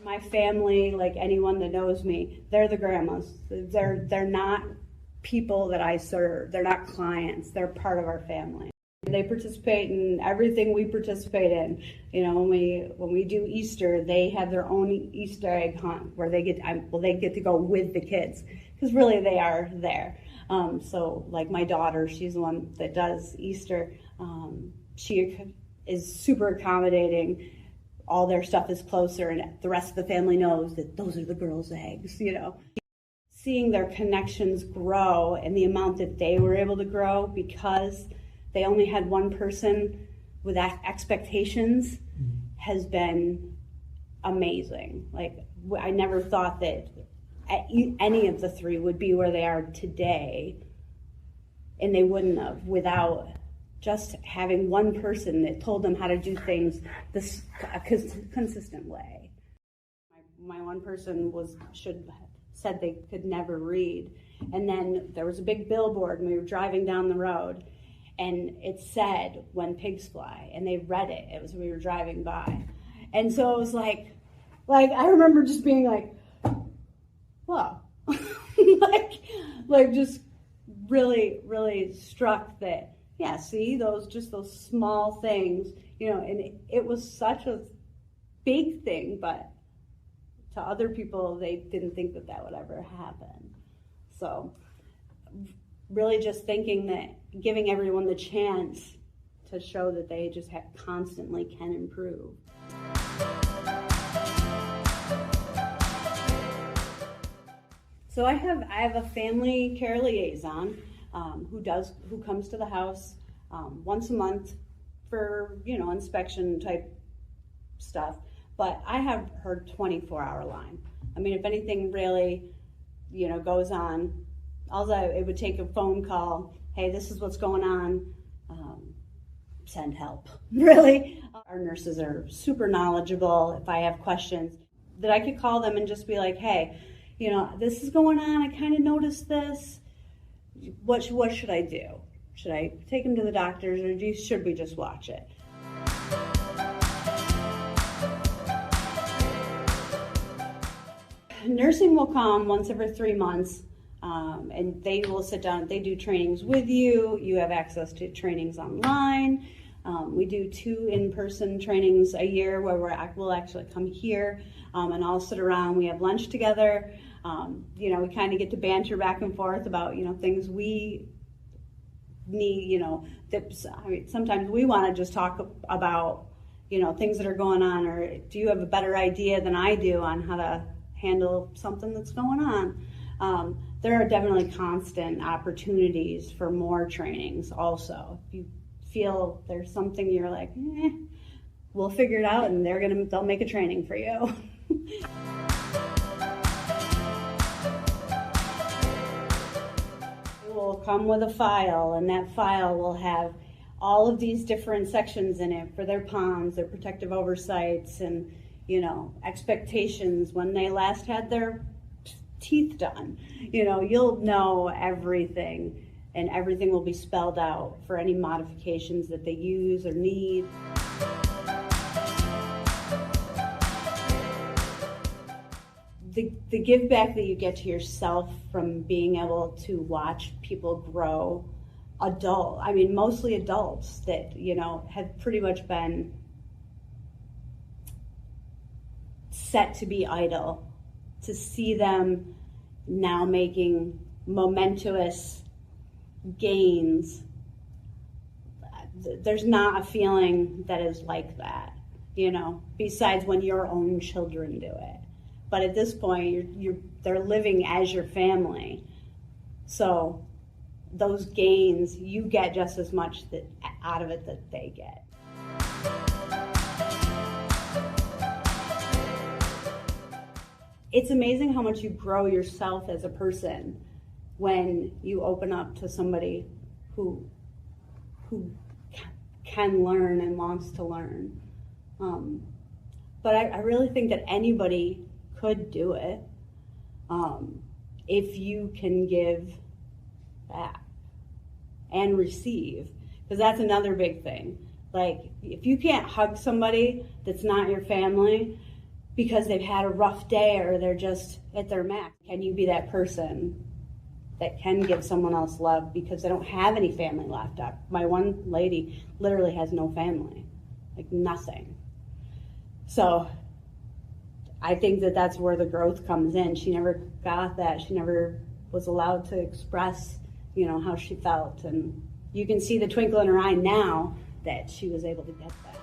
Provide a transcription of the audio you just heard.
My family, like anyone that knows me, they're the grandmas. They're not people that I serve. They're not clients. They're part of our family. They participate in everything we participate in. You know, when we do Easter, they have their own Easter egg hunt where they get to go with the kids, because really they are there. So like my daughter, she's the one that does Easter. She is super accommodating. All their stuff is closer, and the rest of the family knows that those are the girls' eggs, you know. Seeing their connections grow and the amount that they were able to grow because they only had one person with expectations has been amazing. Like, I never thought that any of the three would be where they are today, and they wouldn't have without just having one person that told them how to do things a consistent way. My one person said they could never read, and then there was a big billboard and we were driving down the road, and it said "When Pigs Fly," and they read it. It was when we were driving by, and so it was like I remember just being like, whoa, like just really, really struck that. Yeah, see, those small things, you know, and it was such a big thing, but to other people, they didn't think that would ever happen. So really just thinking that giving everyone the chance to show that they just constantly can improve. So I have a family care liaison who comes to the house once a month for, you know, inspection type stuff. But I have her 24-hour line. I mean, if anything really, you know, goes on, it would take a phone call. Hey, this is what's going on. Send help. Really, our nurses are super knowledgeable. If I have questions, that I could call them and just be like, hey, you know, this is going on. I kind of noticed this. What should I do? Should I take him to the doctors, or should we just watch it? Nursing will come once every 3 months, and they will sit down. They do trainings with you. You have access to trainings online. We do 2 in-person trainings a year where we'll actually come here and all sit around. We have lunch together. You know, we kind of get to banter back and forth about, you know, things we need, you know, sometimes we want to just talk about, you know, things that are going on, or do you have a better idea than I do on how to handle something that's going on? There are definitely constant opportunities for more trainings also. If you feel there's something you're like, we'll figure it out, and they'll make a training for you. Will come with a file, and that file will have all of these different sections in it for their POMs, their protective oversights, and, you know, expectations when they last had their teeth done. You know, you'll know everything, and everything will be spelled out for any modifications that they use or need. The give back that you get to yourself from being able to watch people grow, mostly adults that, you know, have pretty much been set to be idle, to see them now making momentous gains. There's not a feeling that is like that, you know, besides when your own children do it. But at this point, they're living as your family. So those gains, you get just as much out of it that they get. It's amazing how much you grow yourself as a person when you open up to somebody who can learn and wants to learn. But I really think that anybody could do it if you can give back and receive, because that's another big thing. Like, if you can't hug somebody that's not your family, because they've had a rough day or they're just at their max. Can you be that person that can give someone else love because they don't have any family left up? My one lady literally has no family, like nothing. So I think that that's where the growth comes in. She never got that. She never was allowed to express, how she felt. And you can see the twinkle in her eye now that she was able to get that.